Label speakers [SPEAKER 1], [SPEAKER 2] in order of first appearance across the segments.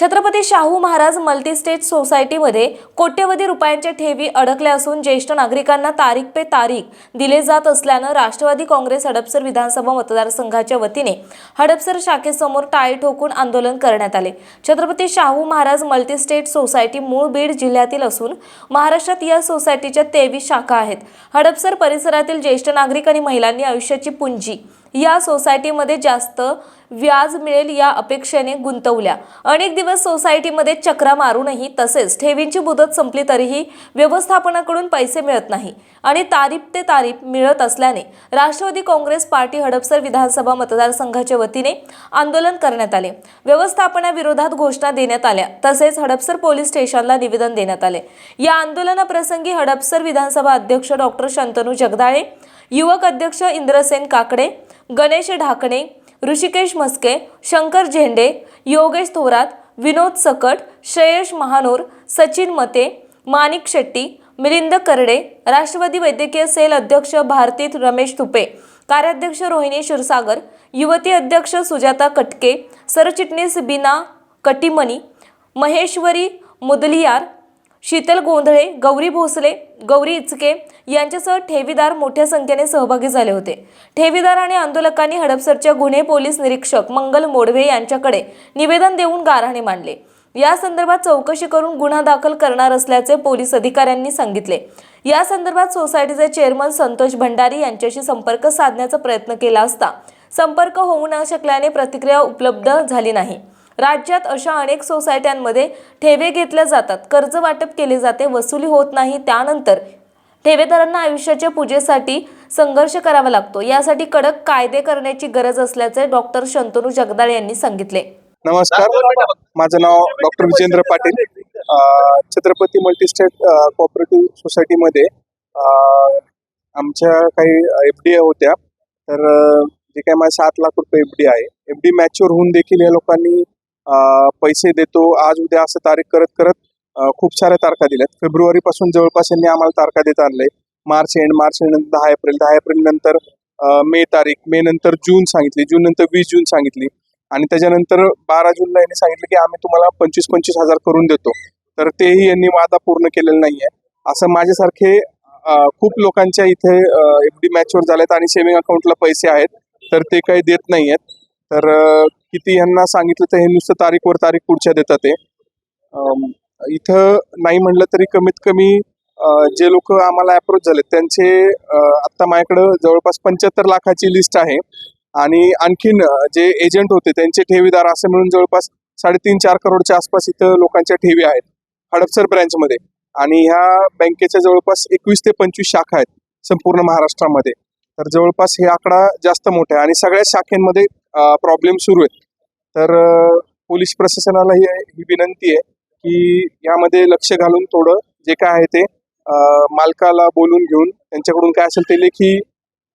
[SPEAKER 1] Chhatrapati Shahu Maharaj multi-state सोसायटीमध्ये कोट्यवधी रुपयांच्या ठेवी अडकल्या असून ज्येष्ठ नागरिकांना तारीख पे तारीख दिले जात असल्यानं राष्ट्रवादी काँग्रेस हडपसर विधानसभा मतदारसंघाच्या वतीने हडपसर शाखेसमोर टाळी ठोकून आंदोलन करण्यात आले। छत्रपती शाहू महाराज मल्टीस्टेट सोसायटी मूळ बीड जिल्ह्यातील असून महाराष्ट्रात या सोसायटीच्या 23 शाखा आहेत। हडपसर परिसरातील ज्येष्ठ नागरिक आणि महिलांनी आयुष्याची पुंजी या सोसायटीमध्ये जास्त व्याज मिळेल या अपेक्षेने गुंतवल्या। अनेक दिवस सोसायटीमध्ये चक्रा मारूनही तसेच ठेवींची मुदत संपली तरीही व्यवस्थापनाकडून पैसे मिळत नाही आणि तारीख ते तारीख मिळत असल्याने राष्ट्रवादी काँग्रेस पार्टी हडपसर विधानसभा मतदारसंघाच्या वतीने आंदोलन करण्यात आले। व्यवस्थापनाविरोधात घोषणा देण्यात आल्या तसेच हडपसर पोलीस स्टेशनला निवेदन देण्यात आले। या आंदोलनाप्रसंगी हडपसर विधानसभा अध्यक्ष डॉक्टर शंतनू जगदाळे, युवक अध्यक्ष इंद्रसेन काकडे, गणेश ढाकणे, ऋषिकेश मस्के, शंकर झेंडे, योगेश थोरात, विनोद सकट, श्रेयश महानोर, सचिन मते, माणिक शेट्टी, मिलिंद करडे, राष्ट्रवादी वैद्यकीय सेल अध्यक्ष भारती रमेश तुपे, कार्याध्यक्ष रोहिणी क्षीरसागर, युवती अध्यक्ष सुजाता कटके, सरचिटणीस बीना कटिमनी, महेश्वरी मुदलियार, शीतल गोंधळे, गौरी भोसले, गौरी इचके यांच्यासह ठेवीदार मोठ्या संख्येने सहभागी झाले होते। ठेवीदार आणि आंदोलकांनी हडपसरच्या गुन्हे पोलीस निरीक्षक मंगल मोडवे यांच्याकडे निवेदन देऊन गाऱ्हाणे मांडले। या संदर्भात चौकशी करून गुन्हा दाखल करणार असल्याचे पोलीस अधिकाऱ्यांनी सांगितले। या संदर्भात सोसायटीचे चेअरमन संतोष भंडारी यांच्याशी संपर्क साधण्याचा प्रयत्न केला असता संपर्क होऊ न शकल्याने प्रतिक्रिया उपलब्ध झाली नाही। राज्यात अशा अनेक सोसायट्यांमध्ये ठेवे घेतल्या जातात, कर्ज वाटप केले जाते, वसुली होत नाही, त्यानंतर ठेवेदारांना आयुष्याच्या पूजेसाठी संघर्ष करावा लागतो। यासाठी कडक कायदे करण्याची गरज असल्याचे डॉक्टर शंतनू जगदाळे यांनी सांगितले।
[SPEAKER 2] नमस्कार, माझं नाव doctor Vijendra Patil. Chhatrapati multistate cooperative सोसायटीमध्ये आमच्या काही एफडी होत्या, तर जे काही माझे 7 लाख रुपये एफडी आहे, एफडी मॅच्युअर होऊन देखील या लोकांनी पैसे देतो आज उद्या असं तारीख करत करत खूप साऱ्या तारखा दिल्यात। फेब्रुवारीपासून जवळपास यांनी आम्हाला तारखा देत आणले। मार्च एंड नंतर 10 एप्रिल नंतर मे तारीख, मे नंतर जून सांगितली, जून नंतर 20 जून सांगितली आणि त्याच्यानंतर 12 जूनला यांनी सांगितलं की आम्ही तुम्हाला 25-25 हजार करून देतो, तर तेही यांनी वादा पूर्ण केलेला नाहीये। असं माझ्यासारखे खूप लोकांच्या इथे एफडी मॅच्युअर झालेत आणि सेव्हिंग अकाउंटला पैसे आहेत, तर ते काही देत नाहीयेत। तर किती यांना सांगितलं तर हे नुसतं तारीखवर तारीख पुढच्या देतात ते। इथं नाही म्हणलं तरी कमीत कमी जे लोक आम्हाला अप्रोच झालेत त्यांचे आत्ता माझ्याकडं जवळपास 75 लाखाची लिस्ट आहे आणि आणखीन जे एजंट होते त्यांचे ठेवीदार असे मिळून जवळपास 3.5-4 करोडच्या आसपास इथं लोकांच्या ठेवी आहेत हडपसर ब्रँचमध्ये आणि ह्या बँकेच्या जवळपास 21 ते 25 शाखा आहेत संपूर्ण महाराष्ट्रामध्ये। तर जवळपास हे आकडा जास्त मोठा आहे आणि सगळ्या शाखेमध्ये प्रॉब्लेम सुरू आहेत। तर पोलीस प्रशासनाला ही विनंती आहे की यामध्ये लक्ष घालून थोडं जे काय आहे ते मालकाला बोलून घेऊन त्यांच्याकडून काय असेल ते लेखी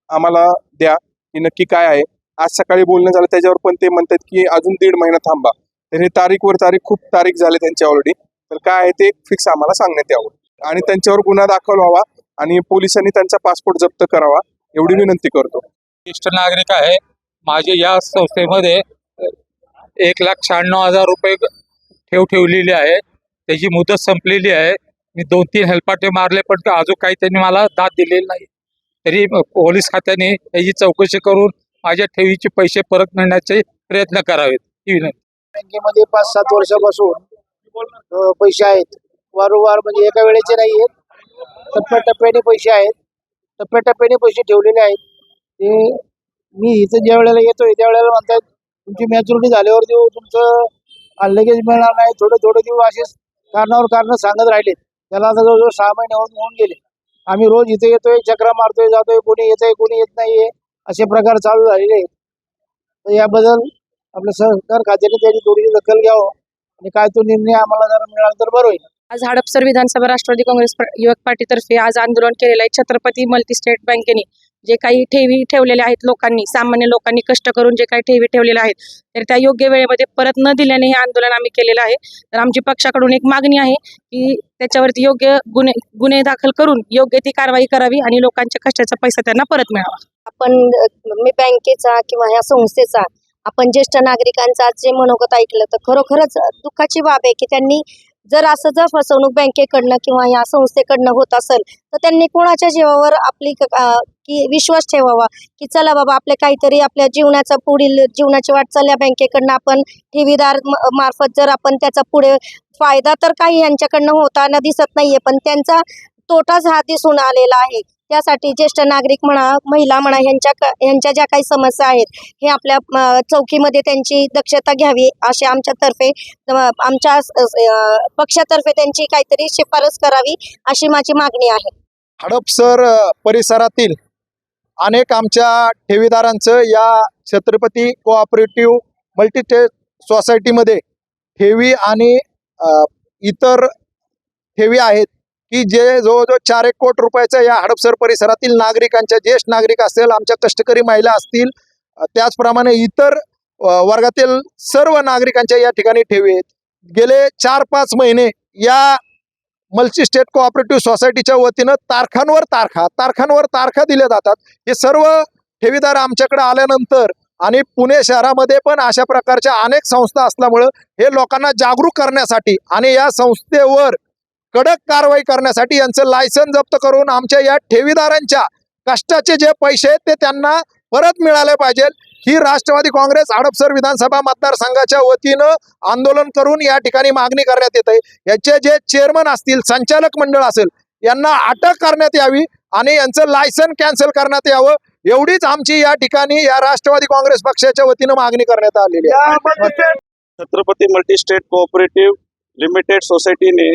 [SPEAKER 2] आम्हाला द्या की नक्की काय आहे। आज सकाळी बोलणं झालं त्याच्यावर पण ते म्हणतात की अजून 1.5 महिना थांबा, तर हे तारीखवर तारीख खूप तारीख झाले त्यांच्या ऑलरेडी। तर काय आहे ते फिक्स आम्हाला सांगण्यात यावं आणि त्यांच्यावर गुन्हा दाखल व्हावा आणि पोलिसांनी त्यांचा पासपोर्ट जप्त करावा एवढी विनंती करतो।
[SPEAKER 3] ज्येष्ठ नागरिक आहे, माझे या संस्थेमध्ये 1,96,000 रुपये ठेवलेली आहे, त्याची मुदत संपलेली आहे। मी 2-3 हेलपाटे मारले पण अजून काही त्यांनी मला दाद दिलेली नाही, तरी पोलीस खात्याने याची चौकशी करून माझ्या ठेवीचे पैसे परत मिळण्याचे प्रयत्न करावेत ही विनंती।
[SPEAKER 4] बँकेमध्ये 5-7 वर्षापासून पैसे आहेत, वारंवार म्हणजे एका वेळेचे नाही आहेत, टप्प्याटप्प्याने पैसे आहेत, टप्प्याटप्प्याने पैसे ठेवलेले आहेत। ते मी इथं ज्या वेळेला येतोय त्या वेळेला म्हणतात तुमची मॅच्युरिटी झाल्यावर देऊ, तुमचं लगेच मिळणार नाही, थोडे थोडे देऊ, असेच कारण सांगत राहिलेत। त्याला आता जवळजवळ 6 महिने होऊन गेले। आम्ही रोज इथे येतोय, चक्रा मारतोय, जातोय, कोणी येतंय कोणी येत नाहीये, असे प्रकार चालू झालेले आहेत। तर याबद्दल आपल्या सरकार खात्याने त्याची थोडी दखल घ्यावं आणि काय तो निर्णय आम्हाला जर मिळाला तर बरं होईल।
[SPEAKER 5] आज हडपसर विधानसभा राष्ट्रवादी काँग्रेस युवक पार्टीतर्फे आज आंदोलन केलेलं आहे। छत्रपती मल्टीस्टेट बँकेने जे काही ठेवी ठेवलेल्या आहेत लोकांनी, सामान्य लोकांनी कष्ट करून जे काही ठेवी ठेवलेल्या आहेत तर त्या योग्य वेळेमध्ये परत न दिल्याने हे आंदोलन आम्ही केलेलं आहे। तर आमची पक्षाकडून एक मागणी आहे की त्याच्यावरती योग्य गुन्हे दाखल करून योग्य ती कारवाई करावी आणि लोकांच्या कष्टाचा पैसा त्यांना परत मिळावा।
[SPEAKER 6] आपण मी बँकेचा किंवा ह्या संस्थेचा आपण ज्येष्ठ नागरिकांचं आज जे मनोगत ऐकलं तर खरोखरच दुःखाची बाब आहे की त्यांनी जर फसवणूक बँकेकडनं किंवा या संस्थेकडनं होत असेल तर त्यांनी कोणाच्या जीवावर आपली की विश्वास ठेवावा की चला बाबा आपल्या काहीतरी आपल्या जीवनाचा पुढील जीवनाची वाटचाल या बँकेकडनं आपण ठेवीदार मार्फत जर आपण त्याचा पुढे फायदा तर काही यांच्याकडनं होताना दिसत नाहीये, पण त्यांचा तोटाच हा दिसून आलेला आहे. त्यासाठी ज्येष्ठ नागरिक म्हणा, महिला म्हणा, यांच्या ज्या काही समस्या आहेत हे आपल्या चौकीमध्ये त्यांची दक्षता घ्यावी अशी आमच्यातर्फे आमच्या पक्षातर्फे त्यांची काहीतरी शिफारस करावी अशी माझी मागणी आहे.
[SPEAKER 7] हडपसर परिसरातील अनेक आमच्या ठेवीदारांचं या छत्रपती कोऑपरेटिव्ह मल्टीस्टेट सोसायटीमध्ये ठेवी आणि इतर ठेवी आहेत की जे जवळजवळ 4 कोटी रुपयाच्या या हडपसर परिसरातील नागरिकांच्या, ज्येष्ठ नागरिक असेल, आमच्या कष्टकरी महिला असतील, त्याचप्रमाणे इतर वर्गातील सर्व नागरिकांच्या या ठिकाणी ठेवी आहेत. गेले 4-5 महिने या मल्टीस्टेट कोऑपरेटिव्ह सोसायटीच्या वतीनं तारखांवर तारखा दिल्या जातात. हे सर्व ठेवीदार आमच्याकडे आल्यानंतर आणि पुणे शहरामध्ये पण अशा प्रकारच्या अनेक संस्था असल्यामुळं हे लोकांना जागरूक करण्यासाठी आणि या संस्थेवर कडक कारवाई करण्यासाठी यांचं लायसन जप्त करून आमच्या या ठेवीदारांच्या कष्टाचे जे पैसे आहेत ते त्यांना परत मिळाले पाहिजे ही राष्ट्रवादी काँग्रेस हडपसर विधानसभा मतदारसंघाच्या वतीनं आंदोलन करून या ठिकाणी मागणी करण्यात येत आहे. याचे जे चेअरमन असतील, संचालक मंडळ असेल, यांना अटक करण्यात यावी आणि यांचं लायसन कॅन्सल करण्यात यावं एवढीच आमची या ठिकाणी या राष्ट्रवादी काँग्रेस पक्षाच्या वतीनं मागणी करण्यात आलेली आहे.
[SPEAKER 2] छत्रपती मल्टीस्टेट कोऑपरेटिव्ह लिमिटेड सोसायटीने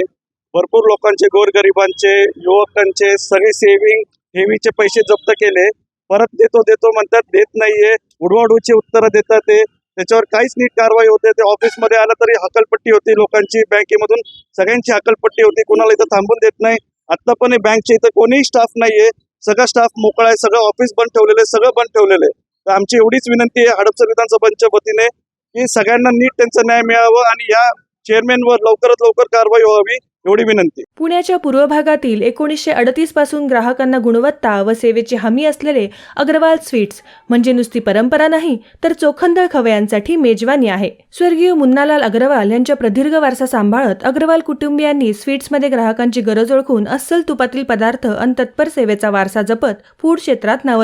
[SPEAKER 2] भरपूर लोकांचे, गोरगरिबांचे, युवकांचे सगळे सेव्हिंग ठेवीचे पैसे जप्त केले. परत देतो म्हणतात, देत नाहीये, उडवाउडवीची उत्तरं देतात. ते त्याच्यावर काहीच नीट कारवाई होते. ते ऑफिसमध्ये आलं तरी हकलपट्टी होती लोकांची, बँकेमधून सगळ्यांची हकलपट्टी होती, कोणाला इथं थांबून देत नाही. आता पण बँकच्या इथं कोणीही स्टाफ नाहीये, सगळा स्टाफ मोकळा आहे, सगळं ऑफिस बंद ठेवलेलं आहे, सगळं बंद ठेवलेलं आहे. तर आमची एवढीच विनंती आहे हडपसर विधानसभांच्या वतीने की सगळ्यांना नीट त्यांचा न्याय मिळावा आणि या चेअरमॅनवर लवकरात लवकर कारवाई व्हावी एवढी विनंती.
[SPEAKER 8] पुण्याच्या पूर्व भागातील 1938 पासून ग्राहकांना गुणवत्ता व सेवेची हमी असलेले अग्रवाल स्वीट्स म्हणजे नुसती परंपरा नाही तर चोखंदळ खवयांसाठी मेजवानी आहे. स्वर्गीय मुन्नालाल अग्रवाल यांच्या प्रदीर्घ वारसा सांभाळत अग्रवाल कुटुंबियांनी स्वीट्समध्ये ग्राहकांची गरज ओळखून अस्सल तुपातील पदार्थ आणि तत्पर सेवेचा वारसा जपत फूड क्षेत्रात नाव